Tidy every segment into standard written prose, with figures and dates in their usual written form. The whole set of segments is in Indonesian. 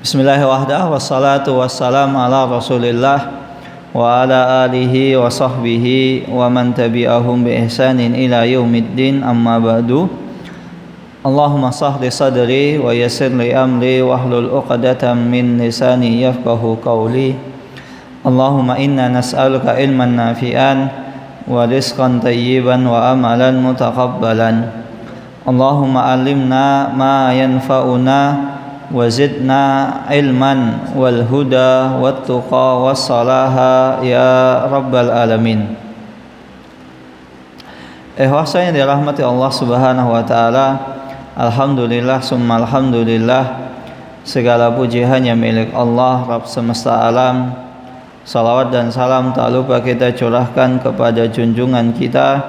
Bismillahirrahmanirrahim. Wassalatu wassalamu ala Rasulillah wa ala alihi wa sahbihi wa man tabi'ahum bi ihsanin ila yaumiddin, amma ba'du. Allahumma sahli sadri wa yassir li amri wahlul 'uqdatam min lisani yafqahu qawli. Allahumma inna nas'aluka ilman nafi'an wa rizqan tayyiban wa amalan mutaqabbalan. Allahumma alimna ma yanfa'una wazidna ilman wal huda wat tuqa was salaha ya rabbal alamin. Saya yang dirahmati Allah Subhanahu wa taala, alhamdulillah summa alhamdulillah, segala puji hanya milik Allah Rabb semesta alam. Salawat dan salam tak lupa kita curahkan kepada junjungan kita,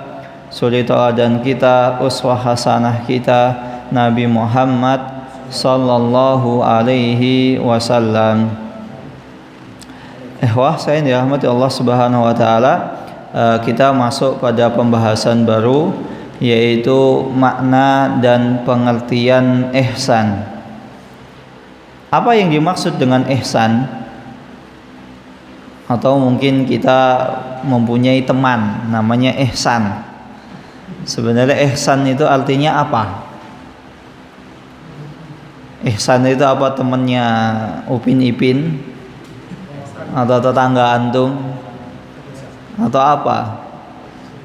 suri tauladan kita, uswah hasanah kita, Nabi Muhammad sallallahu alaihi wasallam. Saya yang dirahmati Allah Subhanahu wa taala, kita masuk pada pembahasan baru, yaitu makna dan pengertian ihsan. Apa yang dimaksud dengan ihsan? Atau mungkin kita mempunyai teman namanya ihsan. Sebenarnya ihsan itu artinya apa? Ihsan itu apa, temannya Upin Ipin atau tetangga antum atau apa?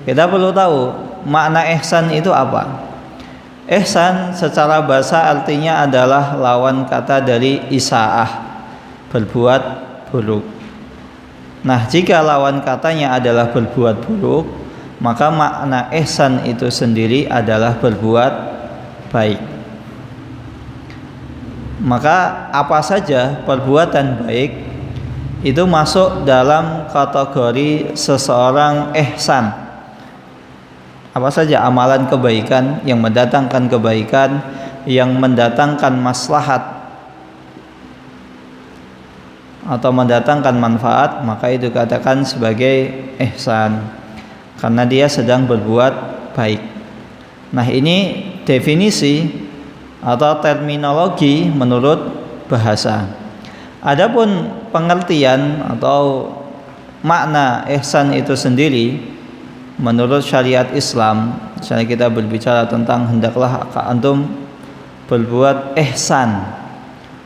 Kita perlu tahu makna ihsan itu apa. Ihsan secara bahasa artinya adalah lawan kata dari isaah, berbuat buruk. Nah, jika lawan katanya adalah berbuat buruk, maka makna ihsan itu sendiri adalah berbuat baik. Maka apa saja perbuatan baik itu masuk dalam kategori seseorang ihsan. Apa saja amalan kebaikan yang mendatangkan kebaikan, yang mendatangkan maslahat atau mendatangkan manfaat, maka itu katakan sebagai ihsan, karena dia sedang berbuat baik. Nah, ini definisi atau terminologi menurut bahasa. Adapun pengertian atau makna ihsan itu sendiri menurut syariat Islam, misalnya kita berbicara tentang hendaklah antum berbuat ihsan.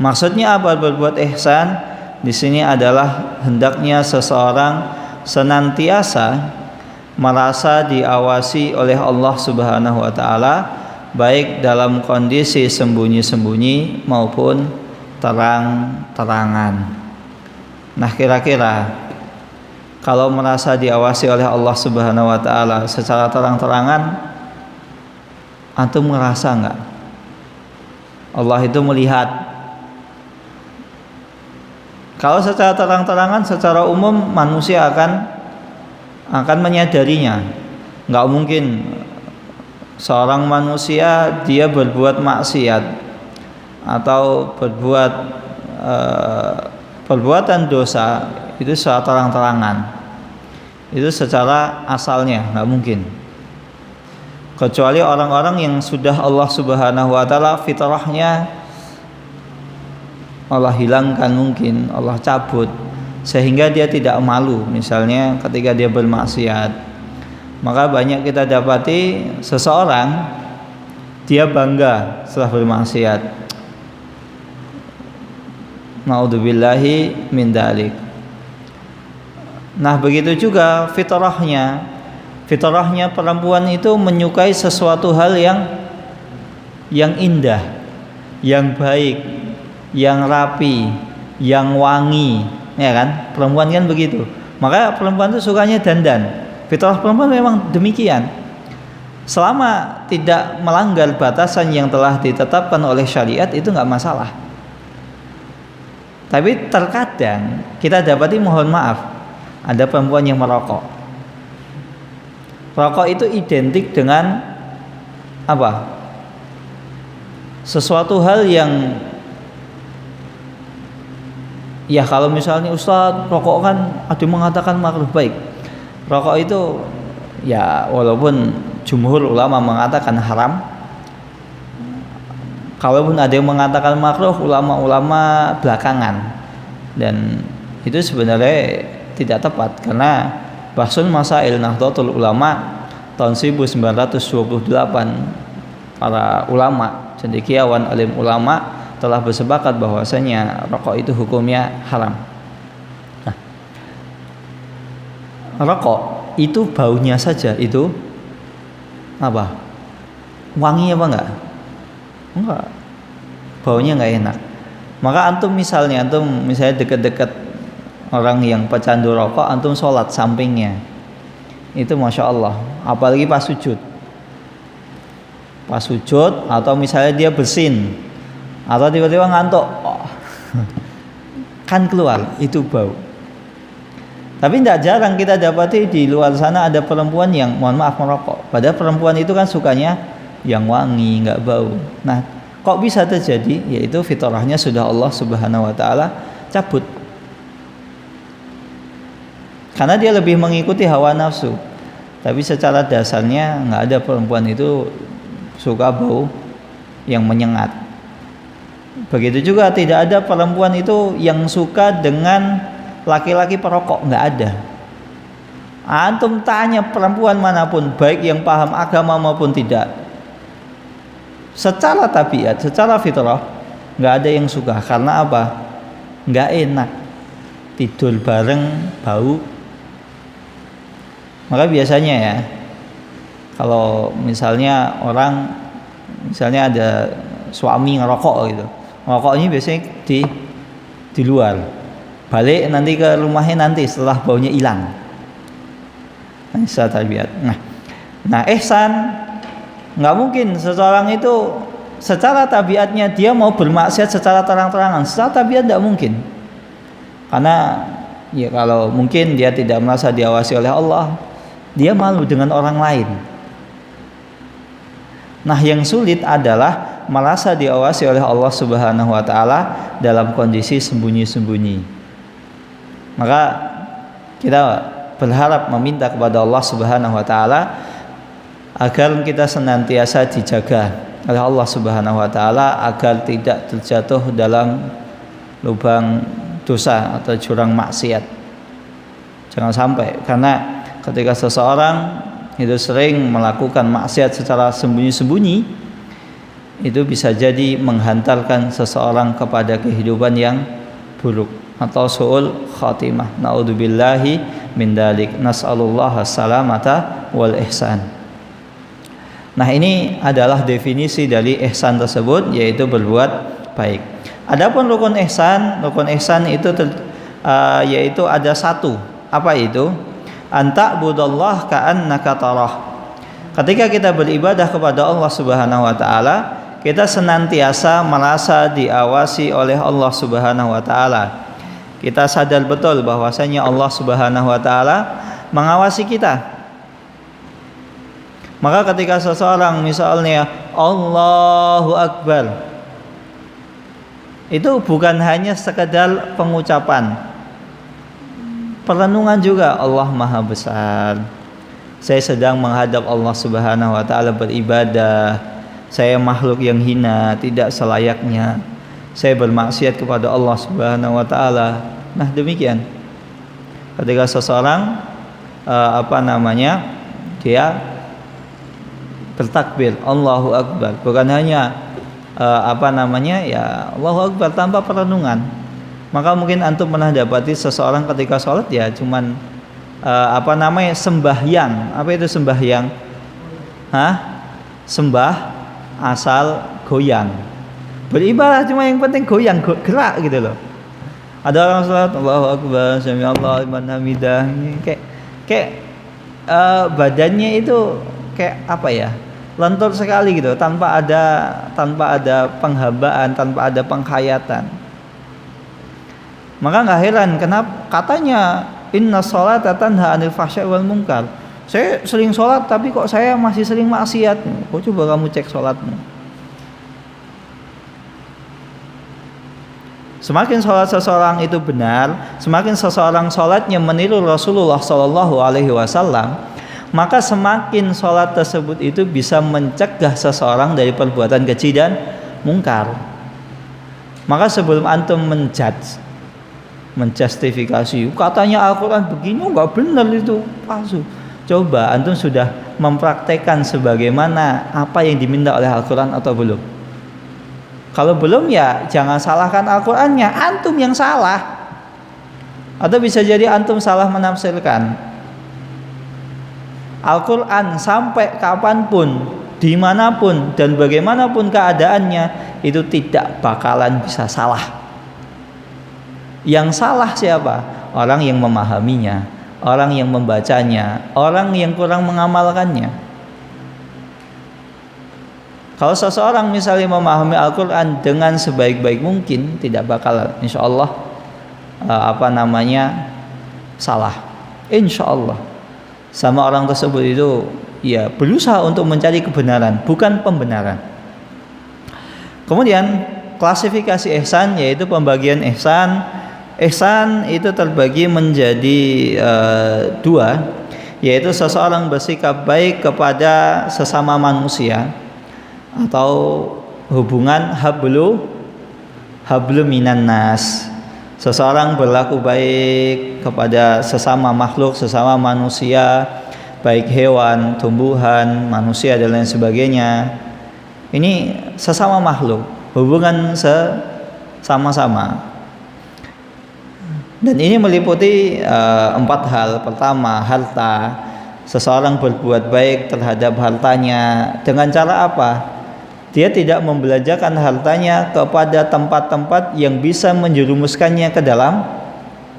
Maksudnya apa berbuat ihsan? Di sini adalah hendaknya seseorang senantiasa merasa diawasi oleh Allah Subhanahu wa taala, baik dalam kondisi sembunyi-sembunyi maupun terang-terangan. Nah, kira-kira kalau merasa diawasi oleh Allah Subhanahu wa taala secara terang-terangan, antum ngerasa enggak Allah itu melihat? Kalau secara terang-terangan, secara umum manusia akan menyadarinya. Enggak mungkin seorang manusia dia berbuat maksiat atau berbuat perbuatan dosa itu secara terang-terangan, itu secara asalnya nggak mungkin, kecuali orang-orang yang sudah Allah Subhanahu wa taala fitrahnya Allah hilangkan, mungkin Allah cabut sehingga dia tidak malu, misalnya ketika dia bermaksiat. Maka banyak kita dapati seseorang dia bangga setelah bermaksiat. Naudzubillahi min dzalik. Nah, begitu juga fitrahnya perempuan itu menyukai sesuatu hal yang indah, yang baik, yang rapi, yang wangi, ya kan? Perempuan kan begitu. Maka perempuan itu sukanya dandan. Fitrah perempuan memang demikian. Selama tidak melanggar batasan yang telah ditetapkan oleh syariat, itu nggak masalah. Tapi terkadang kita dapati, mohon maaf, ada perempuan yang merokok. Rokok itu identik dengan apa? Sesuatu hal yang, ya kalau misalnya Ustadz, rokok kan ada yang mengatakan makruh, baik. Rokok itu ya walaupun jumhur ulama mengatakan haram, Kalaupun ada yang mengatakan makruh, ulama-ulama belakangan, dan itu sebenarnya tidak tepat karena Bahsun Masail Nahdlatul Ulama tahun 1928 para ulama cendekiawan alim ulama telah bersepakat bahwasanya rokok itu hukumnya haram. Nah, rokok itu baunya saja itu apa? Wangi apa enggak? Enggak. Baunya enggak enak. Maka antum misalnya dekat-dekat orang yang pecandu rokok, antum sholat sampingnya, itu masya Allah. Apalagi pas sujud atau misalnya dia bersin atau tiba-tiba ngantuk, kan keluar itu bau. Tapi tidak jarang kita dapati di luar sana ada perempuan yang mohon maaf merokok. Padahal perempuan itu kan sukanya yang wangi, nggak bau. Nah, kok bisa terjadi? Yaitu fitrahnya sudah Allah Subhanahu wa taala cabut. Karena dia lebih mengikuti hawa nafsu. Tapi secara dasarnya nggak ada perempuan itu suka bau yang menyengat. Begitu juga tidak ada perempuan itu yang suka dengan laki-laki perokok, nggak ada. Antum tanya perempuan manapun, baik yang paham agama maupun tidak, secara tabiat, secara fitrah, nggak ada yang suka. Karena apa? Nggak enak tidur bareng bau. Maka biasanya ya, kalau misalnya ada suami ngerokok gitu, ngerokoknya biasanya di luar. Balik nanti ke rumahnya nanti setelah baunya hilang. Ihsan tabiat. Nah ihsan nggak mungkin seseorang itu secara tabiatnya dia mau bermaksiat secara terang-terangan. Secara tabiat tidak mungkin. Karena ya kalau mungkin dia tidak merasa diawasi oleh Allah, dia malu dengan orang lain. Nah yang sulit adalah merasa diawasi oleh Allah Subhanahu wa taala dalam kondisi sembunyi-sembunyi. Maka kita berharap meminta kepada Allah Subhanahu wa taala agar kita senantiasa dijaga oleh Allah Subhanahu wa taala agar tidak terjatuh dalam lubang dosa atau jurang maksiat. Jangan sampai, karena ketika seseorang itu sering melakukan maksiat secara sembunyi-sembunyi, itu bisa jadi menghantarkan seseorang kepada kehidupan yang buruk atau su'ul khatimah. Naudzubillahi min dalik. Nas'alullah salamata wal ihsan. Nah, ini adalah definisi dari ihsan tersebut, yaitu berbuat baik. Adapun rukun ihsan itu yaitu ada satu. Apa itu? Anta budallah ka'annaka tarah. Ketika kita beribadah kepada Allah Subhanahu wa taala, kita senantiasa merasa diawasi oleh Allah Subhanahu wa taala. Kita sadar betul bahwasanya Allah Subhanahu wa taala mengawasi kita. Maka ketika seseorang misalnya Allahu Akbar, itu bukan hanya sekedar pengucapan, perenungan juga. Allah Maha Besar. Saya sedang menghadap Allah Subhanahu wa taala beribadah. Saya makhluk yang hina, tidak selayaknya saya bermaksiat kepada Allah Subhanahu wa taala. Nah, demikian. Ketika seseorang dia bertakbir Allahu Akbar, bukan hanya Allahu Akbar tanpa perenungan. Maka mungkin antum pernah dapati seseorang ketika sholat ya cuman sembahyang. Apa itu sembahyang? Sembah asal goyang. Beribadah cuma yang penting goyang, gerak gitu loh. Ada orang sholat Allahu Akbar, sami Allahu liman hamidah, kayak badannya itu kayak apa ya? Lentur sekali gitu, tanpa ada penghambaan, tanpa ada penghayatan. Maka nggak heran kenapa katanya inna sholata tanha 'anil fahsya'i wal munkar. Saya sering sholat tapi kok saya masih sering maksiat. Kok coba kamu cek sholatmu. Semakin sholat seseorang itu benar, semakin seseorang sholatnya meniru Rasulullah Shallallahu Alaihi Wasallam, maka semakin sholat tersebut itu bisa mencegah seseorang dari perbuatan keji dan mungkar. Maka sebelum antum menjustifikasi katanya Al-Quran begini, nggak benar itu, palsu. Coba antum sudah mempraktekkan sebagaimana apa yang diminta oleh Al-Quran atau belum? Kalau belum ya jangan salahkan Al-Qurannya, antum yang salah. Atau bisa jadi antum salah menafsirkan Al-Quran sampai kapanpun, dimanapun dan bagaimanapun keadaannya, itu tidak bakalan bisa salah. Yang salah siapa? Orang yang memahaminya, orang yang membacanya, orang yang kurang mengamalkannya. Kalau seseorang misalnya memahami Al-Quran dengan sebaik-baik mungkin, tidak bakal insya Allah salah. Insya Allah. Sama orang tersebut itu ya berusaha untuk mencari kebenaran, bukan pembenaran. Kemudian klasifikasi ihsan, yaitu pembagian ihsan. Ihsan itu terbagi menjadi dua, yaitu seseorang bersikap baik kepada sesama manusia, atau hubungan hablu minan nas. Seseorang berlaku baik kepada sesama makhluk, sesama manusia, baik hewan, tumbuhan, manusia dan lain sebagainya. Ini sesama makhluk, hubungan sama-sama. Dan ini meliputi 4 hal. Pertama, harta. Seseorang berbuat baik terhadap hartanya dengan cara apa? Dia tidak membelanjakan hartanya kepada tempat-tempat yang bisa menjerumuskannya ke dalam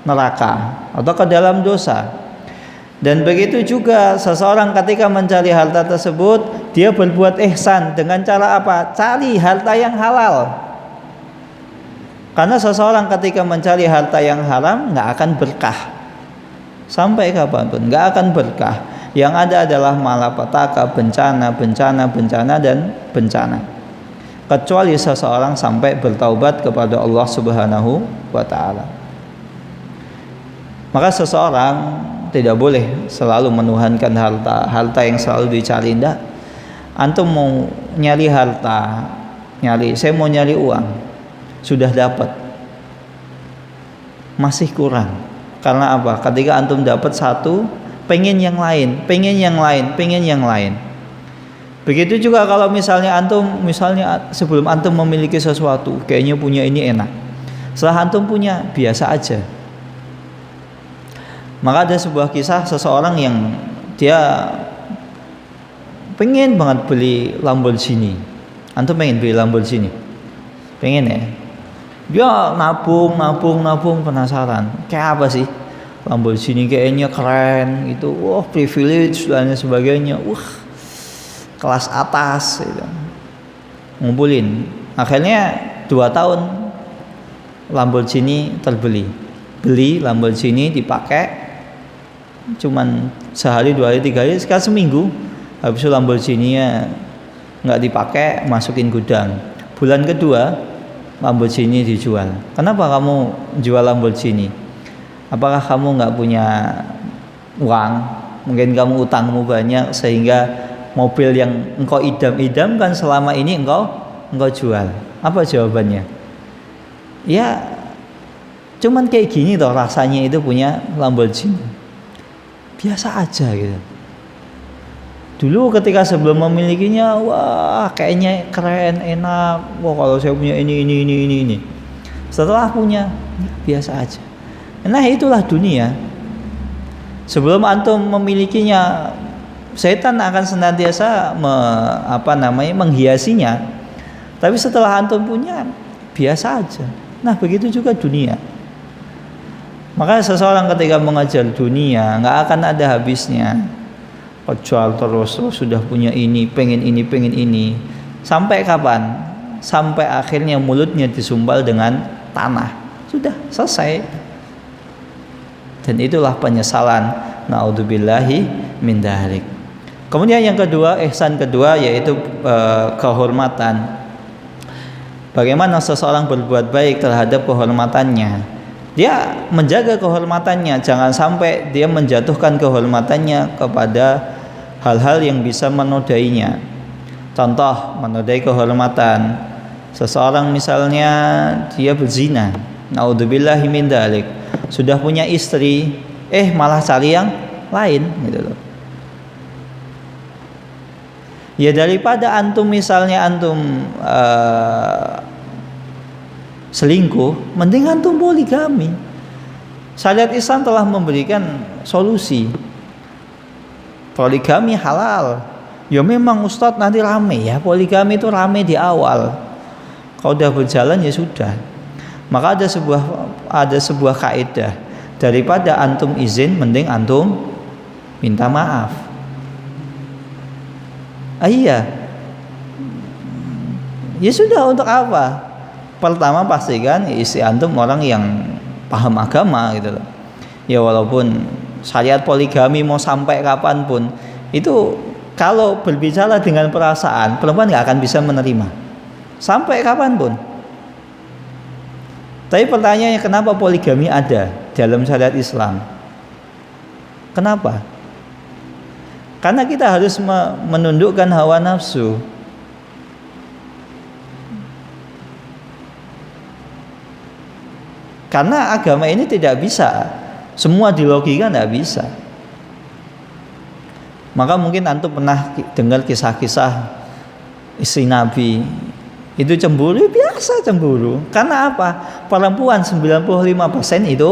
neraka atau ke dalam dosa. Dan begitu juga seseorang ketika mencari harta tersebut, dia berbuat ihsan dengan cara apa? Cari harta yang halal. Karena seseorang ketika mencari harta yang haram nggak akan berkah. Sampai kapanpun nggak akan berkah. Yang ada adalah malapetaka, bencana dan bencana. Kecuali seseorang sampai bertaubat kepada Allah Subhanahu wa taala. Maka seseorang tidak boleh selalu menuhankan harta yang selalu dicari. Ndak. Antum mau nyari harta, saya mau nyari uang, sudah dapat, masih kurang. Karena apa? Ketika antum dapat satu, pengen yang lain. Begitu juga kalau misalnya sebelum antum memiliki sesuatu, kayaknya punya ini enak. Setelah antum punya, biasa aja. Maka ada sebuah kisah seseorang yang dia pengen banget beli Lamborghini. Antum pengen beli Lamborghini? Pengen ya? Dia nabung, penasaran. Kayak apa sih? Lamborghini kayaknya keren gitu, privilege dan sebagainya, kelas atas gitu. Ngumpulin, akhirnya 2 tahun Lamborghini terbeli. Beli Lamborghini, dipakai cuman sehari, 2 hari, 3 hari, sekarang seminggu. Habis itu Lamborghini-nya nggak dipakai, masukin gudang. Bulan kedua Lamborghini dijual. Kenapa kamu jual Lamborghini? Apakah kamu nggak punya uang? Mungkin kamu utangmu banyak sehingga mobil yang engkau idam-idamkan selama ini engkau jual. Apa jawabannya? Ya, cuman kayak gini toh rasanya itu punya Lamborghini. Biasa aja gitu. Dulu ketika sebelum memilikinya, wah kayaknya keren, enak. Wah kalau saya punya ini. Setelah punya, biasa aja. Nah itulah dunia. Sebelum antum memilikinya, setan akan senantiasa menghiasinya. Tapi setelah antum punya, biasa aja. Nah begitu juga dunia. Maka seseorang ketika mengejar dunia nggak akan ada habisnya. Kejual terus sudah punya ini, pengen ini. Sampai kapan? Sampai akhirnya mulutnya disumpal dengan tanah. Sudah selesai. Dan itulah penyesalan, naudzubillahi min dzalik. Kemudian yang kedua, ihsan kedua yaitu kehormatan. Bagaimana seseorang berbuat baik terhadap kehormatannya? Dia menjaga kehormatannya, jangan sampai dia menjatuhkan kehormatannya kepada hal-hal yang bisa menodainya. Contoh, menodai kehormatan. Seseorang misalnya dia berzina, naudzubillahi min dzalik, sudah punya istri, malah cari yang lain gitu loh. Ya daripada antum misalnya selingkuh, mending antum poligami. Syariat Islam telah memberikan solusi. Poligami halal. Ya memang Ustadz nanti rame ya, poligami itu rame di awal. Kalau udah berjalan ya sudah. Maka ada sebuah kaidah, daripada antum izin mending antum minta maaf. Iya. Ya sudah, untuk apa? Pertama pastikan istri antum orang yang paham agama gitu loh. Ya walaupun syariat poligami mau sampai kapanpun, itu kalau berbicara dengan perasaan, perempuan nggak akan bisa menerima sampai kapanpun. Tapi pertanyaannya, kenapa poligami ada dalam syariat Islam? Kenapa? Karena kita harus menundukkan hawa nafsu. Karena agama ini tidak bisa semua dilogika, tidak bisa. Maka mungkin antum pernah dengar kisah-kisah istri Nabi itu cemburu, biasa cemburu. Karena apa? Perempuan 95% itu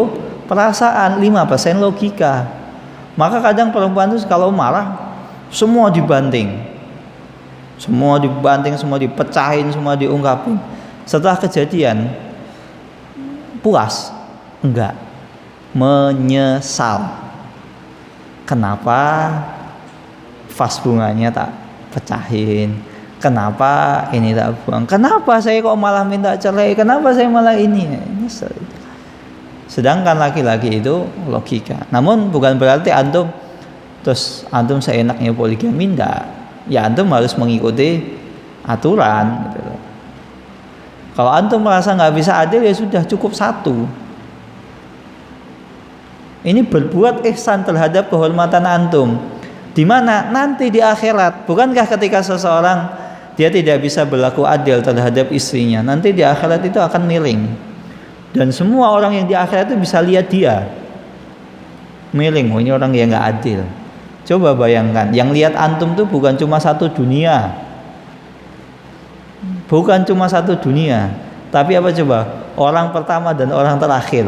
perasaan, 5% logika. Maka kadang perempuan itu kalau marah semua dibanting, semua dipecahin, semua diungkapin. Setelah kejadian puas? Enggak, menyesal. Kenapa vas bunganya tak pecahin? Kenapa ini tak buang? Kenapa saya kok malah minta cerai? Kenapa saya malah ini? Nyesel. Sedangkan laki-laki itu logika. Namun bukan berarti antum seenaknya poligami, enggak. Ya antum harus mengikuti aturan gitu. Kalau antum merasa nggak bisa adil, ya sudah, cukup satu. Ini berbuat ihsan terhadap kehormatan antum. Di mana nanti di akhirat, bukankah ketika seseorang dia tidak bisa berlaku adil terhadap istrinya, nanti di akhirat itu akan miring. Dan semua orang yang di akhirat itu bisa lihat dia miring, ini orang yang nggak adil. Coba bayangkan, yang lihat antum tuh bukan cuma satu dunia, tapi apa coba? Orang pertama dan orang terakhir.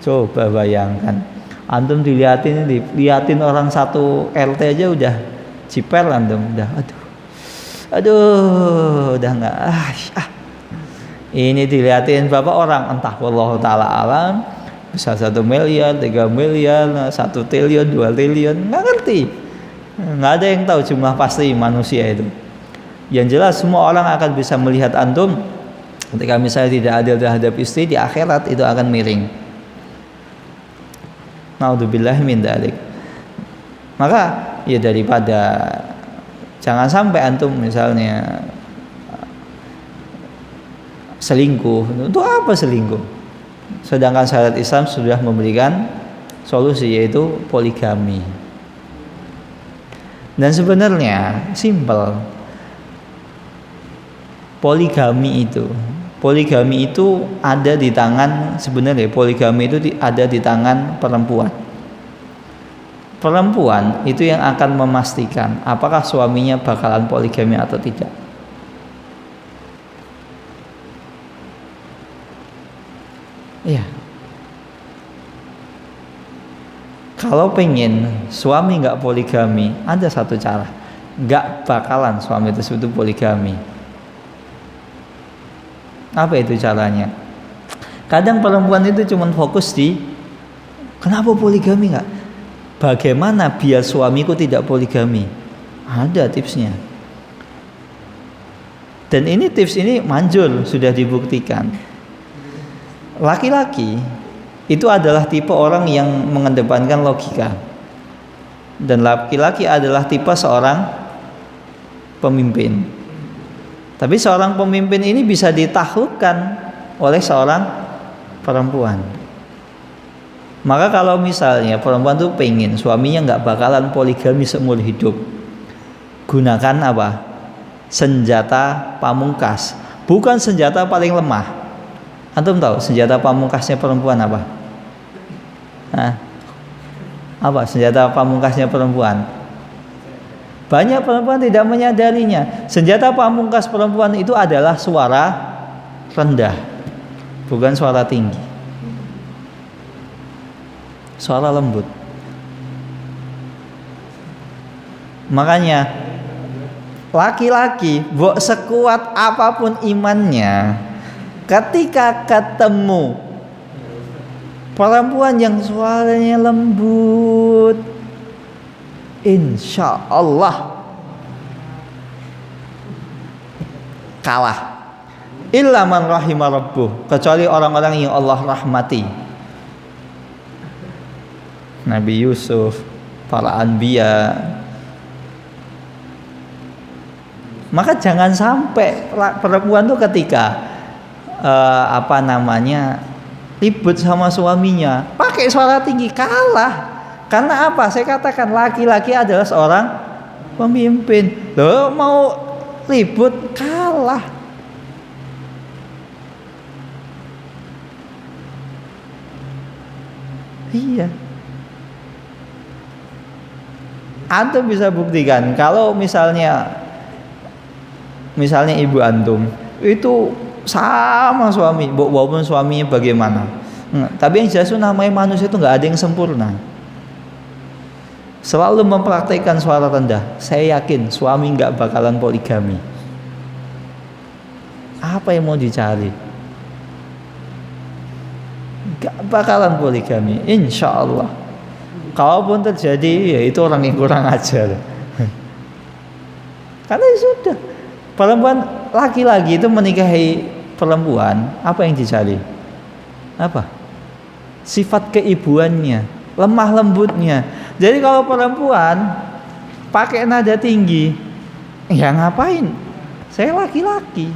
Coba bayangkan, antum dilihatin orang satu RT aja udah cipel antum, udah aduh udah nggak ini dilihatin berapa orang, entah wallahu taala alam, bisa 1 miliar, 3 miliar, 1 triliun, 2 triliun, nggak ngerti, nggak ada yang tahu jumlah pasti manusia itu. Yang jelas semua orang akan bisa melihat antum ketika misalnya tidak adil terhadap istri, di akhirat itu akan miring. Naudzubillah min dzalik. Maka ya daripada jangan sampai antum misalnya selingkuh. Untuk apa selingkuh? Sedangkan syariat Islam sudah memberikan solusi, yaitu poligami. Dan sebenarnya simple. Poligami itu ada di tangan, sebenarnya poligami itu ada di tangan perempuan. Perempuan itu yang akan memastikan apakah suaminya bakalan poligami atau tidak. Iya. Kalau pengen suami nggak poligami, ada satu cara, nggak bakalan suami tersebut poligami. Apa itu caranya? Kadang perempuan itu cuma fokus di kenapa poligami nggak? Bagaimana biar suamiku tidak poligami? Ada tipsnya. Dan ini tips ini manjur, sudah dibuktikan. Laki-laki itu adalah tipe orang yang mengedepankan logika, dan laki-laki adalah tipe seorang pemimpin. Tapi seorang pemimpin ini bisa ditaklukkan oleh seorang perempuan. Maka kalau misalnya perempuan tuh pengen suaminya nggak bakalan poligami seumur hidup, gunakan apa? Senjata pamungkas. bukan senjata paling lemah. Antum tahu senjata pamungkasnya perempuan apa? Hah? Apa senjata pamungkasnya perempuan? Banyak perempuan tidak menyadarinya. Senjata pamungkas perempuan itu adalah suara rendah, bukan suara tinggi. Suara lembut. Makanya laki-laki sekuat apapun imannya, ketika ketemu perempuan yang suaranya lembut, insya Allah kalah. Illa man rahimah rabbuh, kecuali orang-orang yang Allah rahmati. Nabi Yusuf, para anbiya. Maka jangan sampai perempuan tuh ketika ribut sama suaminya pakai suara tinggi, kalah. Karena apa? Saya katakan laki-laki adalah seorang pemimpin. Loh, mau ribut, kalah. Iya. Antum bisa buktikan kalau misalnya ibu antum itu sama suami, walaupun suaminya bagaimana. Tapi yang jelas namanya manusia itu nggak ada yang sempurna. Selalu mempraktekkan suara rendah. Saya yakin suami nggak bakalan poligami. Apa yang mau dicari? Nggak bakalan poligami, insya Allah. Kalaupun terjadi, ya itu orang yang kurang ajar. Karena ya sudah, perempuan laki-laki itu menikahi perempuan, apa yang dicari? Apa? Sifat keibuannya, lemah lembutnya. Jadi kalau perempuan pakai nada tinggi, ya ngapain? Saya laki-laki.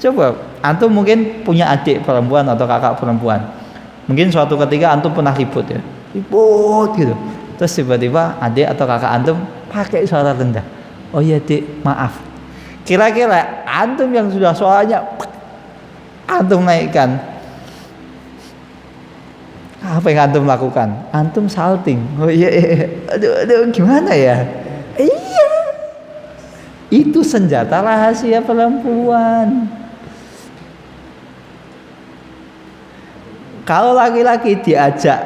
Coba, antum mungkin punya adik perempuan atau kakak perempuan. Mungkin suatu ketika antum pernah ribut ya, ribut gitu. Terus tiba-tiba adik atau kakak antum pakai suara rendah. Oh iya dik, maaf. Kira-kira antum yang sudah suaranya antum naikkan, apa yang antum lakukan? Antum salting. Oh iya, aduh gimana ya? Iya, itu senjata rahasia perempuan. Kalau laki-laki diajak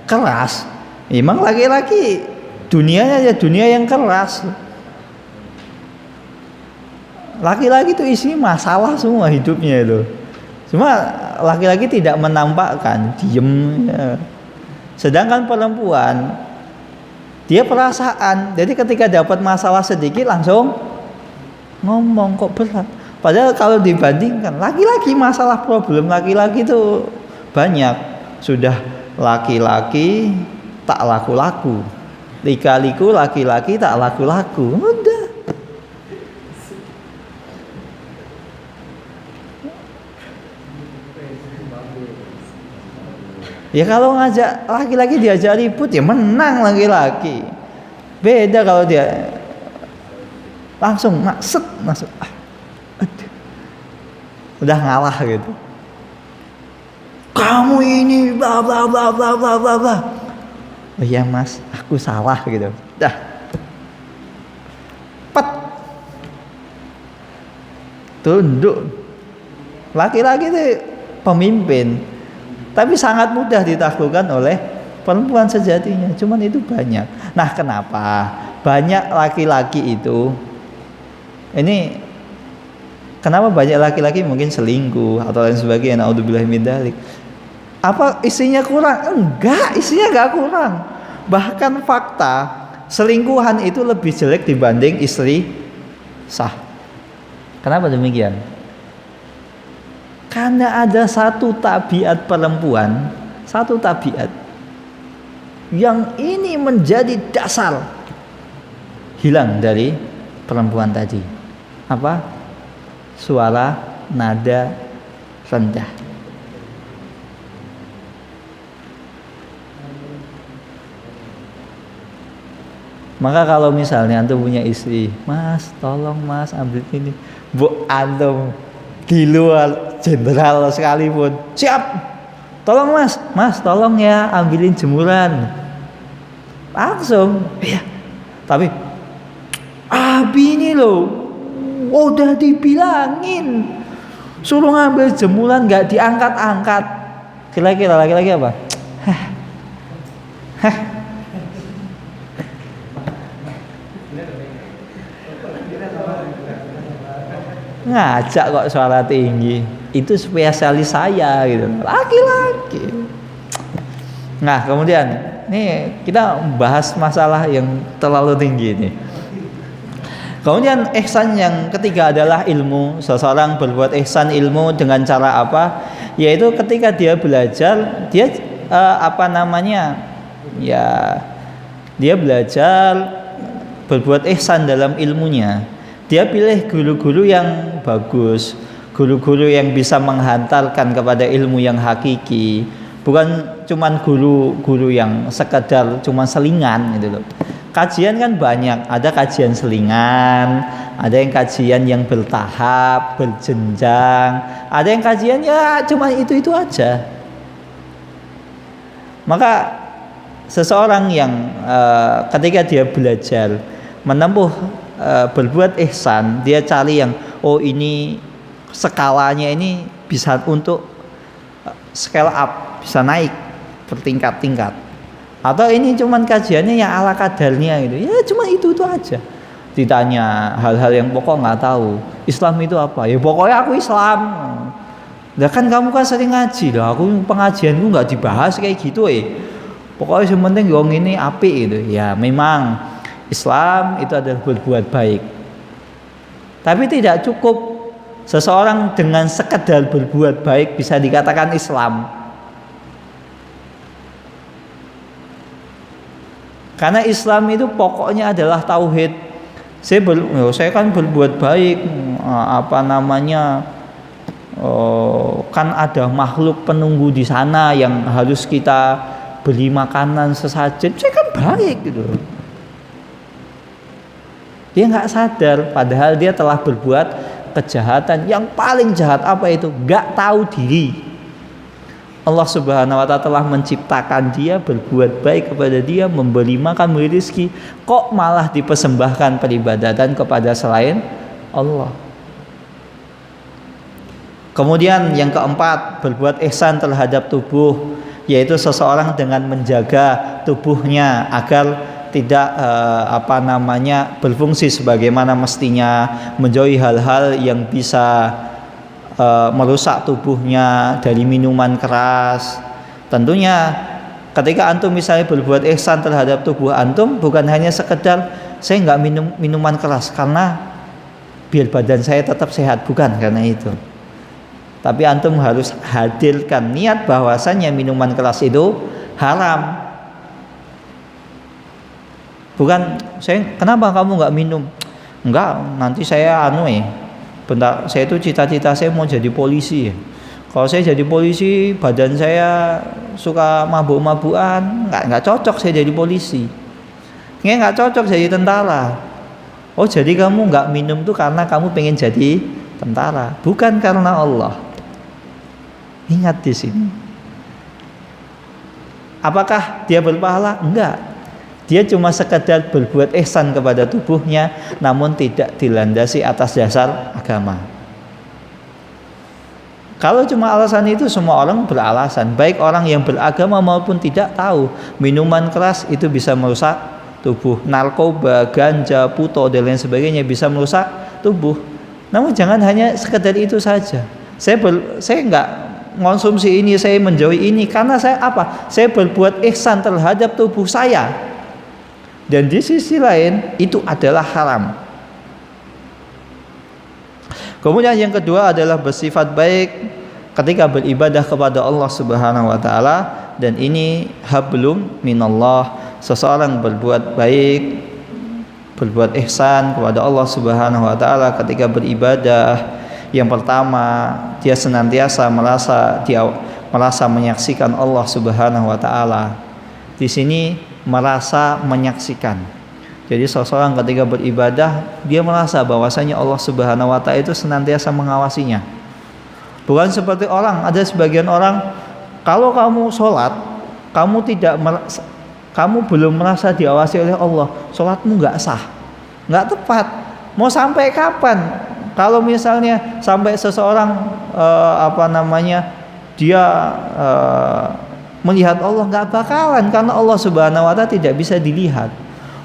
keras, memang laki-laki dunianya ya dunia yang keras. Laki-laki itu isinya masalah semua hidupnya itu. Cuma laki-laki tidak menampakkan, diem ya. Sedangkan perempuan dia perasaan. Jadi ketika dapat masalah sedikit langsung ngomong, kok berat. Padahal kalau dibandingkan laki-laki, masalah problem laki-laki itu banyak. Sudah laki-laki tak laku-laku, lika-liku laki-laki tak laku-laku. Udah. Ya kalau ngajak laki-laki diajak ribut ya menang laki-laki. Beda kalau dia langsung masuk. Udah ngalah gitu. Kamu ini bla bla bla bla bla bla bla. Oh iya mas, aku salah gitu. Dah. Pet. Tunduk. Laki-laki itu pemimpin, tapi sangat mudah ditaklukkan oleh perempuan sejatinya. Cuman itu banyak. Nah, kenapa banyak laki-laki itu? Ini kenapa banyak laki-laki mungkin selingkuh atau lain sebagainya? Naudzubillahi min dzalik. Apa istrinya kurang? Enggak, istrinya enggak kurang. Bahkan fakta selingkuhan itu lebih jelek dibanding istri sah. Kenapa demikian? Karena ada satu tabiat perempuan, satu tabiat yang ini menjadi dasar hilang dari perempuan tadi. Apa? Suara nada rendah. Maka kalau misalnya antum punya istri, Mas, tolong Mas ambil ini. Bu, antum di luar jenderal sekalipun, siap. Tolong Mas, Mas tolong ya ambilin jemuran. Langsung, ya. Tapi Abi ini loh, udah dibilangin suruh ngambil jemuran nggak diangkat-angkat. Kira-kira laki-laki apa? Ngajak kok suara tinggi, itu spesialis saya gitu, laki-laki. Nah kemudian nih kita bahas masalah yang terlalu tinggi nih. Kemudian ihsan yang ketiga adalah ilmu. Seseorang berbuat ihsan ilmu dengan cara apa? Yaitu ketika dia belajar, dia ya dia belajar berbuat ihsan dalam ilmunya. Dia pilih guru-guru yang bagus, guru-guru yang bisa menghantarkan kepada ilmu yang hakiki, bukan cuman guru-guru yang sekedar cuma selingan gitu loh. Kajian kan banyak, ada kajian selingan, ada yang kajian yang bertahap, berjenjang, ada yang kajian ya cuma itu aja. Maka seseorang yang ketika dia belajar menempuh berbuat ihsan, dia cari yang ini skalanya ini bisa untuk scale up, bisa naik bertingkat-tingkat. Atau ini cuman kajiannya yang ala kadarnya gitu. Ya cuma itu aja. Ditanya hal-hal yang pokok nggak tahu. Islam itu apa? Ya pokoknya aku Islam. Lah kan kamu kan sering ngaji lah. Aku pengajianku nggak dibahas kayak gitu Pokoknya yang penting yang ini apik gitu. Ya memang Islam itu adalah berbuat baik. Tapi tidak cukup seseorang dengan sekedar berbuat baik bisa dikatakan Islam. Karena Islam itu pokoknya adalah tauhid. Saya kan berbuat baik, kan ada makhluk penunggu di sana yang harus kita beli makanan sesajen. Saya kan baik gitu. Dia nggak sadar, padahal dia telah berbuat kejahatan yang paling jahat. Apa itu? Nggak tahu diri. Allah Subhanahu wa ta'ala telah menciptakan dia, berbuat baik kepada dia, memberi makan, memberi rezeki, kok malah dipersembahkan peribadatan kepada selain Allah. Kemudian yang keempat, berbuat ihsan terhadap tubuh, yaitu seseorang dengan menjaga tubuhnya agar tidak berfungsi sebagaimana mestinya, menjauhi hal-hal yang bisa merusak tubuhnya dari minuman keras. Tentunya ketika antum misalnya berbuat ihsan terhadap tubuh antum, bukan hanya sekedar saya nggak minum minuman keras karena biar badan saya tetap sehat, bukan karena itu. Tapi antum harus hadirkan niat bahwasannya minuman keras itu haram. Bukan kenapa kamu nggak minum? Enggak, nanti saya bentar, saya itu cita-cita saya mau jadi polisi. Kalau saya jadi polisi, badan saya suka mabuk-mabukan, nggak cocok saya jadi polisi. Nggak cocok jadi tentara. Oh, jadi kamu nggak minum tuh karena kamu pengen jadi tentara, bukan karena Allah. Ingat di sini. Apakah dia berpahala? Enggak. Dia cuma sekedar berbuat ihsan kepada tubuhnya, namun tidak dilandasi atas dasar agama. Kalau cuma alasan itu, semua orang beralasan, baik orang yang beragama maupun tidak tahu minuman keras itu bisa merusak tubuh. Narkoba, ganja, puto dan lain sebagainya bisa merusak tubuh. Namun jangan hanya sekedar itu saja. Saya nggak mengonsumsi ini, saya menjauhi ini karena saya Saya berbuat ihsan terhadap tubuh saya. Dan di sisi lain itu adalah haram. Kemudian yang kedua adalah bersifat baik ketika beribadah kepada Allah Subhanahu wa ta'ala, dan ini hablum minallah. Seseorang berbuat baik, berbuat ihsan kepada Allah Subhanahu wa ta'ala ketika beribadah. Yang pertama, dia senantiasa merasa menyaksikan Allah Subhanahu wa ta'ala. Di sini merasa menyaksikan. Jadi seseorang ketika beribadah dia merasa bahwasanya Allah Subhanahu wa taala itu senantiasa mengawasinya. Bukan seperti orang, ada sebagian orang kalau kamu sholat, kamu belum merasa diawasi oleh Allah, sholatmu nggak sah, nggak tepat. Mau sampai kapan? Kalau misalnya sampai seseorang dia melihat Allah, nggak bakalan, karena Allah Subhanahu wa taala tidak bisa dilihat.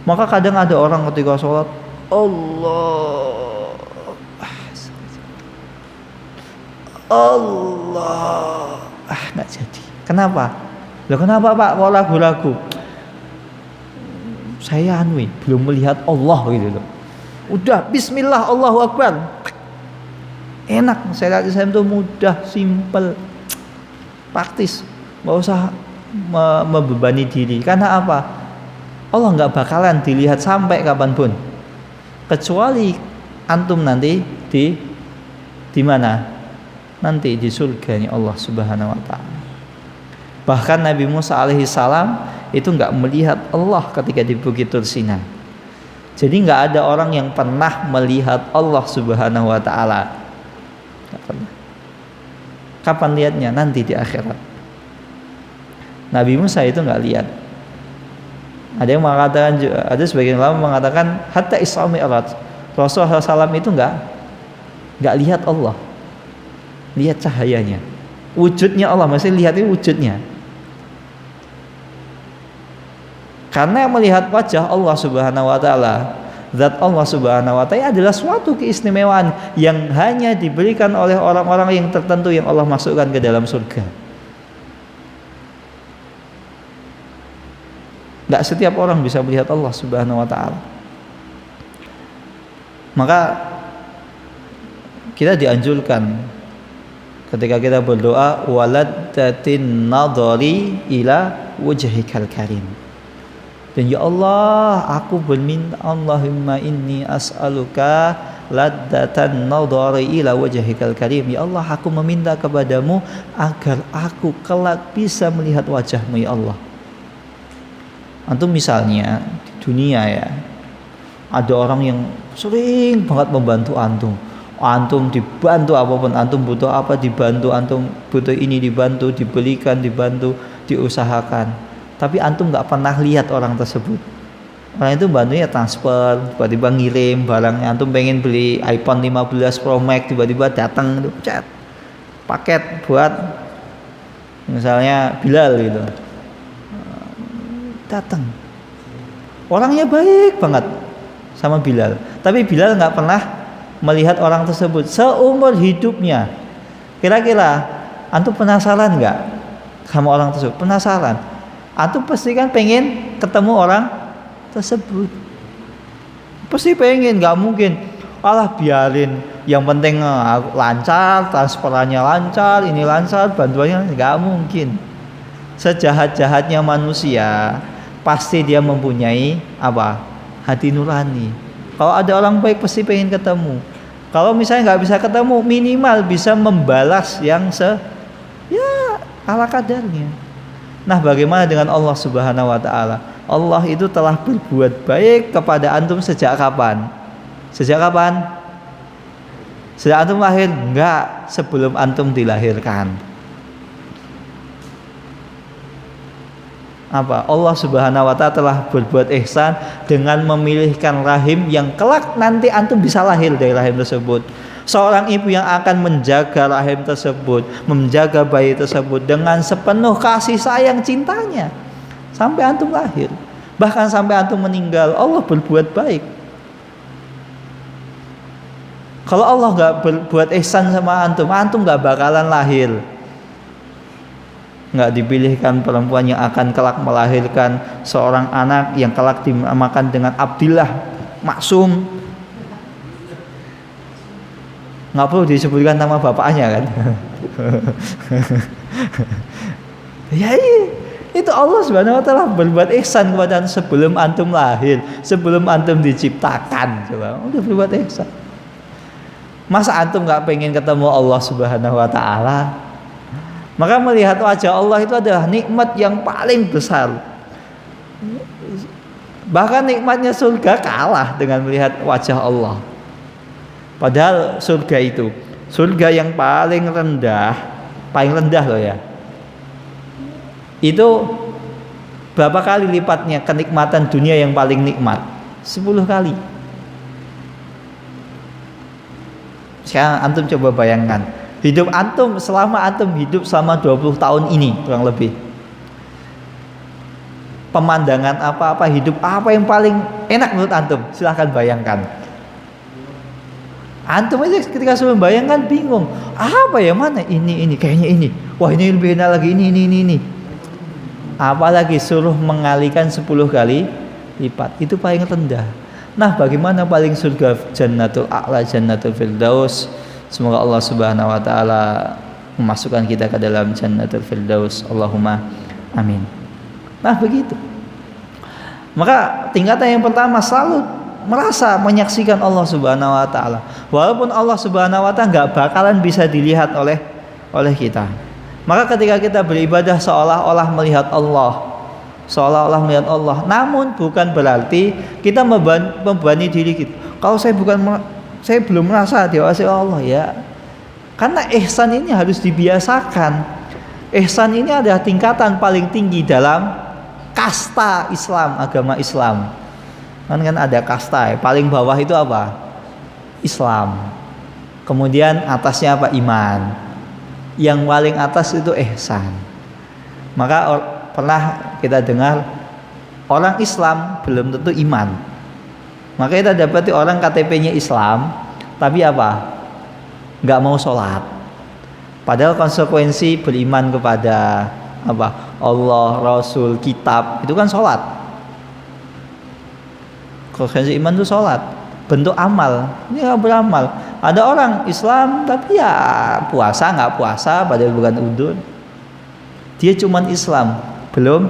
Maka kadang ada orang ketika sholat Allah nggak jadi. Kenapa? Loh kenapa Pak? Kok ragu-ragu? Saya belum melihat Allah gitu loh. Udah Bismillah Allahu Akbar. Enak, saya lihat Islam itu mudah, simple, praktis, nggak usah membebani diri. Karena apa? Allah nggak bakalan dilihat sampai kapanpun, kecuali antum nanti di mana? Nanti di surganya Allah Subhanahu wa taala. Bahkan Nabi Musa alaihissalam itu nggak melihat Allah ketika di Bukit Tur Sina. Jadi nggak ada orang yang pernah melihat Allah Subhanahu wa taala. Nggak pernah. Kapan lihatnya? Nanti di akhirat. Nabi Musa itu nggak lihat. Ada yang mengatakan, ada sebagian ulama mengatakan hatta Isra Mi'raj Rasulullah SAW itu nggak lihat Allah, lihat cahayanya, wujudnya Allah, masih lihat itu wujudnya. Karena melihat wajah Allah Subhanahu wa taala, zat Allah Subhanahu wa taala adalah suatu keistimewaan yang hanya diberikan oleh orang-orang yang tertentu yang Allah masukkan ke dalam surga. Tidak setiap orang bisa melihat Allah Subhanahu wa taala. Maka kita dianjurkan ketika kita berdoa waladdatin nadhari ila wajhikal karim. Dan ya Allah, aku berminta, Allahumma inni as'aluka laddatan nadhari ila wajhikal karim. Ya Allah, aku meminta kepadamu agar aku kelak bisa melihat wajahmu ya Allah. Antum misalnya di dunia ya, ada orang yang sering banget membantu antum. Antum dibantu apapun, antum butuh apa dibantu, antum butuh ini dibantu, dibelikan, dibantu, diusahakan. Tapi antum nggak pernah lihat orang tersebut. Orang itu bantunya transfer, tiba-tiba ngirim barangnya. Antum pengen beli iPhone 15 Pro Max, tiba-tiba datang chat paket buat misalnya Bilal gitu. Datang, orangnya baik banget sama Bilal, tapi Bilal nggak pernah melihat orang tersebut seumur hidupnya. Kira-kira antum penasaran nggak sama orang tersebut? Penasaran? Antum pasti kan pengen ketemu orang tersebut, pasti pengen, nggak mungkin alah biarin, yang penting lancar, transferannya lancar, ini lancar, bantuannya, nggak mungkin. Sejahat-jahatnya manusia pasti dia mempunyai apa? Hati nurani. Kalau ada orang baik pasti pengen ketemu. Kalau misalnya nggak bisa ketemu, minimal bisa membalas yang ala kadarnya. Nah, bagaimana dengan Allah Subhanahu wa taala? Allah itu telah berbuat baik kepada antum sejak kapan? Sejak kapan? Sejak antum lahir? Enggak, sebelum antum dilahirkan. Apa? Allah Subhanahu wa taala telah berbuat ihsan dengan memilihkan rahim yang kelak nanti antum bisa lahir dari rahim tersebut. Seorang ibu yang akan menjaga rahim tersebut, menjaga bayi tersebut dengan sepenuh kasih sayang cintanya sampai antum lahir. Bahkan sampai antum meninggal, Allah berbuat baik. Kalau Allah nggak berbuat ihsan sama antum, antum nggak bakalan lahir. Nggak dipilihkan perempuan yang akan kelak melahirkan seorang anak yang kelak dinamakan dengan Abdillah Maksum. Nggak perlu disebutkan nama bapaknya kan. Ya itu Allah Subhanahu wa taala berbuat ihsan kepada antum sebelum antum lahir, sebelum antum diciptakan. Coba udah berbuat ihsan. Masa antum nggak pengen ketemu Allah Subhanahu wa taala? Maka melihat wajah Allah itu adalah nikmat yang paling besar. Bahkan nikmatnya surga kalah dengan melihat wajah Allah. Padahal surga yang paling rendah loh ya. Itu berapa kali lipatnya kenikmatan dunia yang paling nikmat? 10 kali. Sekarang antum coba bayangkan, hidup antum selama 20 tahun ini kurang lebih. Pemandangan apa-apa, hidup apa yang paling enak menurut antum? Silahkan bayangkan. Antum aja ketika sebelum bayangkan bingung, apa ya, mana ini kayaknya ini. Wah, ini lebih enak lagi, ini. Apalagi suruh mengalihkan 10 kali lipat, itu paling rendah. Nah, bagaimana paling surga? Jannatul A'la, Jannatul Firdaus. Semoga Allah Subhanahu wa taala memasukkan kita ke dalam Jannatul Firdaus. Allahumma amin. Nah, begitu. Maka tingkatan yang pertama selalu merasa menyaksikan Allah Subhanahu wa taala. Walaupun Allah Subhanahu wa taala enggak bakalan bisa dilihat oleh kita. Maka ketika kita beribadah seolah-olah melihat Allah, namun bukan berarti kita membebani diri kita. Kalau saya belum merasa diwasi Allah ya. Karena ihsan ini harus dibiasakan. Ihsan ini adalah tingkatan paling tinggi dalam kasta Islam, agama Islam. Kan ada kasta ya. Paling bawah itu apa? Islam. Kemudian atasnya apa? Iman. Yang paling atas itu ihsan. Maka pernah kita dengar orang Islam belum tentu iman. Maka kita dapati orang KTP-nya Islam, tapi apa? Nggak mau sholat. Padahal konsekuensi beriman kepada apa? Allah, Rasul, Kitab, itu kan sholat. Konsekuensi iman itu sholat. Bentuk amal, ini nggak beramal. Ada orang Islam tapi ya puasa nggak puasa, padahal bukan udun. Dia cuman Islam, belum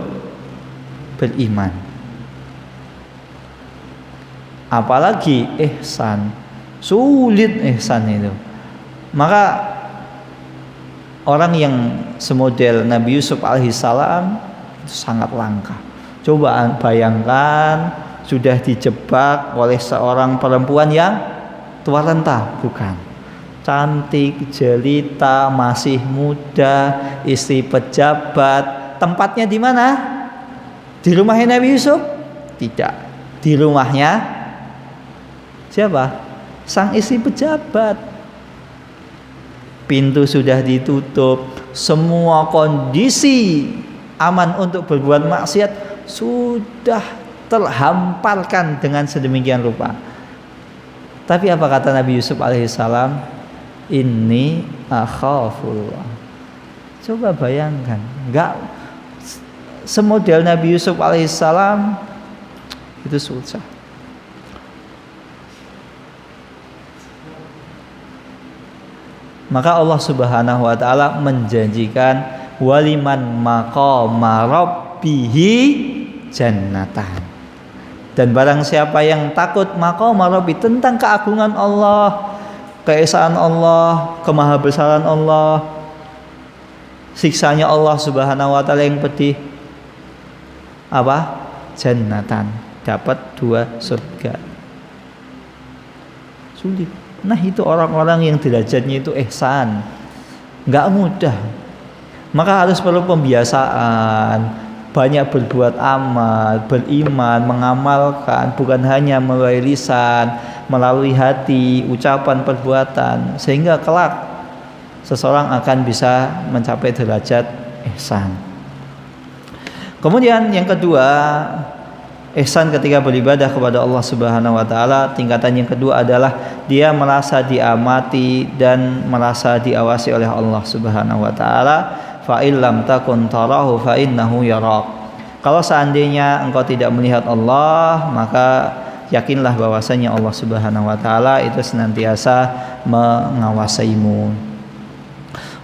beriman. Apalagi ihsan, sulit ihsan itu. Maka orang yang semodel Nabi Yusuf alaihissalam itu sangat langka. Coba bayangkan, sudah dijebak oleh seorang perempuan yang tua renta, bukan, cantik, jelita, masih muda, istri pejabat. Tempatnya di mana? Di rumahnya Nabi Yusuf? Tidak. Di rumahnya siapa? Sang istri pejabat. Pintu sudah ditutup, semua kondisi aman untuk berbuat maksiat sudah terhamparkan dengan sedemikian rupa. Tapi apa kata Nabi Yusuf alaihissalam? Inni akhafullah. Coba bayangkan, enggak semodel Nabi Yusuf alaihissalam itu susah. Maka Allah Subhanahu wa taala menjanjikan waliman maqama rabbihi jannatan. Dan barang siapa yang takut maqama rabbi, tentang keagungan Allah, keesaan Allah, kemahabesaran Allah, siksanya Allah Subhanahu wa taala yang pedih, apa? Jannatan, dapat 2 surga. Sulit. Nah, itu orang-orang yang derajatnya itu ihsan, nggak mudah. Maka harus perlu pembiasaan, banyak berbuat amal, beriman, mengamalkan, bukan hanya melalui lisan, melalui hati, ucapan, perbuatan, sehingga kelak seseorang akan bisa mencapai derajat ihsan. Kemudian yang kedua, ihsan ketika beribadah kepada Allah Subhanahu wa taala, tingkatan yang kedua adalah dia merasa diamati dan merasa diawasi oleh Allah Subhanahu wa taala. Fa illam takun tarahu fa innahu yarak. Kalau seandainya engkau tidak melihat Allah, maka yakinlah bahwasanya Allah Subhanahu wa taala itu senantiasa mengawasimu.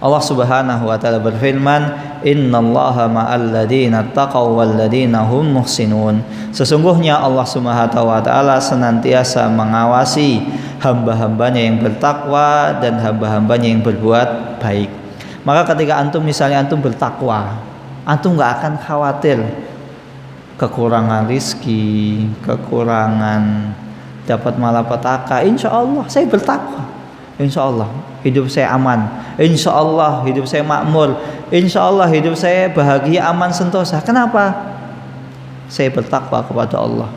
Allah Subhanahu wa taala berfirman, "Innallaha ma'al ladzina taqaw wal ladzina hum muhsinun." Sesungguhnya Allah Subhanahu wa taala senantiasa mengawasi hamba-hambanya yang bertakwa dan hamba-hambanya yang berbuat baik. Maka ketika antum misalnya antum bertakwa, antum enggak akan khawatir kekurangan rizki, kekurangan dapat malapetaka, insya Allah saya bertakwa, insya Allah hidup saya aman, insya Allah hidup saya makmur, insya Allah hidup saya bahagia, aman, sentosa. Kenapa? Saya bertakwa kepada Allah.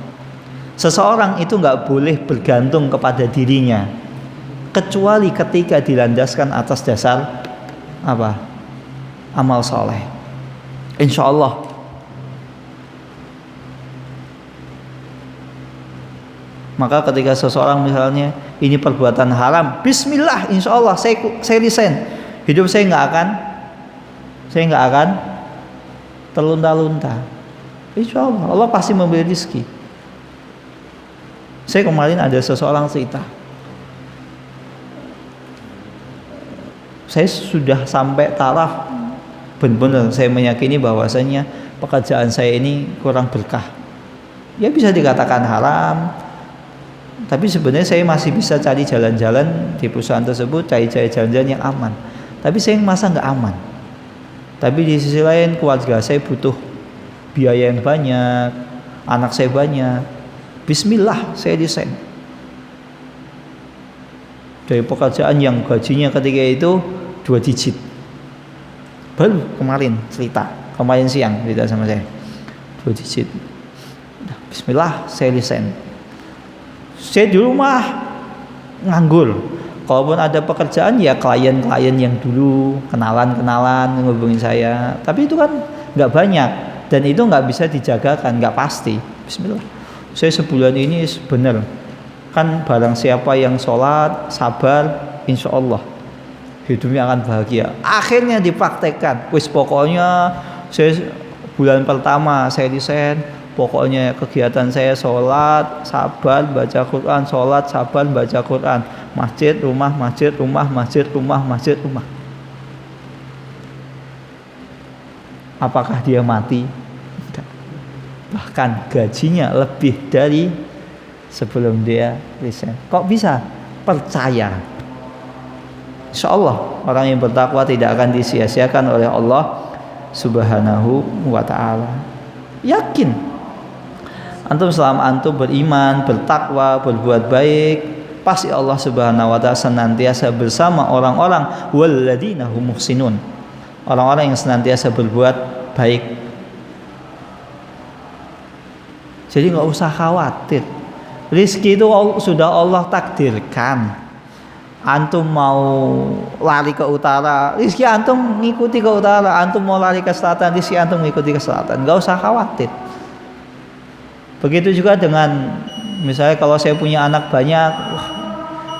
Seseorang itu nggak boleh bergantung kepada dirinya kecuali ketika dilandaskan atas dasar apa? Amal soleh. Insya Allah. Maka ketika seseorang misalnya ini perbuatan haram, bismillah, insya Allah saya resign. Hidup saya nggak akan terlunta-lunta. Insya Allah, Allah pasti memberi rezeki. Saya kemarin ada seseorang cerita, saya sudah sampai taraf benar-benar saya meyakini bahwasanya pekerjaan saya ini kurang berkah. Ya bisa dikatakan haram, tapi sebenarnya saya masih bisa cari jalan-jalan di perusahaan tersebut, cari jalan-jalan yang aman. Tapi saya masa nggak aman. Tapi di sisi lain keluarga saya butuh biaya yang banyak, anak saya banyak. Bismillah saya resign dari pekerjaan yang gajinya ketika itu 2 digit. Baru kemarin siang cerita sama saya 2 digit. Bismillah saya resign. Saya di rumah nganggur. Kalaupun ada pekerjaan ya klien-klien yang dulu kenalan ngehubungin saya. Tapi itu kan nggak banyak dan itu nggak bisa dijagakan, nggak pasti. Bismillah. Saya sebulan ini benar kan barang siapa yang sholat sabar, insya Allah hidupnya akan bahagia. Akhirnya dipraktekkan. Wis pokoknya saya bulan pertama saya resign. Pokoknya kegiatan saya sholat, sabar, baca Quran, sholat, sabar, baca Quran. Masjid, rumah, masjid, rumah, masjid, rumah, masjid, rumah. Apakah dia mati? Tidak. Bahkan gajinya lebih dari sebelum dia resign. Kok bisa? Percaya. Insya Allah orang yang bertakwa tidak akan disia-siakan oleh Allah Subhanahu wa ta'ala. Yakin. Antum selama antum beriman, bertakwa, berbuat baik, pasti Allah Subhanahu wa ta'ala senantiasa bersama orang-orang walladzina hum muhsinun. Orang-orang yang senantiasa berbuat baik. Jadi enggak usah khawatir. Rizki itu sudah Allah takdirkan. Antum mau lari ke utara, rizki antum ngikuti ke utara. Antum mau lari ke selatan, rizki antum ngikuti ke selatan. Enggak usah khawatir. Begitu juga dengan misalnya kalau saya punya anak banyak,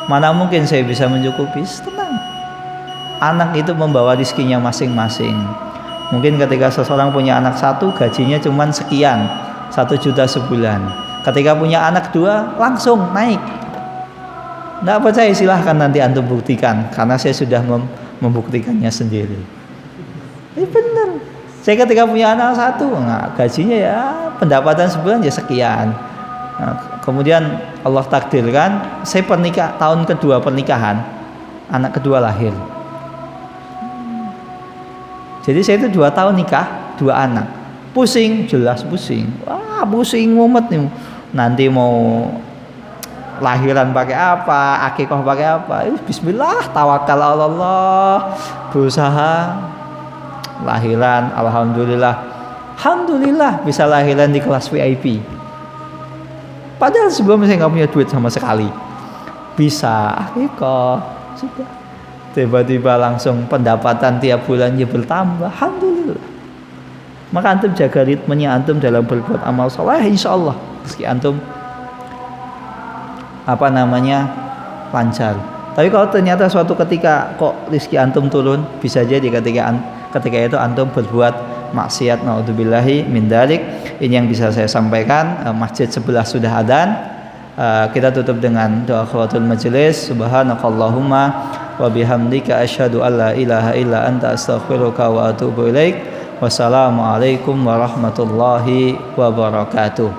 mana mungkin saya bisa mencukupi? Tenang. Anak itu membawa rizkinya masing-masing. Mungkin ketika seseorang punya anak satu, gajinya cuma sekian, 1 juta sebulan. Ketika punya anak 2, langsung naik. Tidak percaya silahkan nanti antum buktikan, karena saya sudah membuktikannya sendiri. Ini benar. Saya ketika punya anak 1, gajinya ya pendapatan sebulan ya sekian. Kemudian Allah takdirkan saya tahun kedua pernikahan, anak kedua lahir. Jadi saya itu 2 tahun nikah, 2 anak. Pusing, jelas pusing. Wah, pusing mumet nih. Nanti mau lahiran pakai apa, akikah pakai apa? Bismillah, tawakal Allah, berusaha. Lahiran, alhamdulillah bisa lahiran di kelas VIP. Padahal sebelumnya saya nggak punya duit sama sekali. Bisa akikah, sudah. Tiba-tiba langsung pendapatan tiap bulannya bertambah. Alhamdulillah. Maka antum jaga ritmenya antum dalam berbuat amal soleh, insya Allah meski antum lancar. Tapi kalau ternyata suatu ketika kok rezeki antum turun, bisa jadi ketika itu antum berbuat maksiat, naudzubillahi min dzalik. Ini yang bisa saya sampaikan. Masjid sebelah sudah adzan. Kita tutup dengan doa khawatul majelis. Subhanakallahumma wa bihamdika asyhadu an la ilaha illa anta astaghfiruka wa atubu ilaik. Wassalamualaikum warahmatullahi wabarakatuh.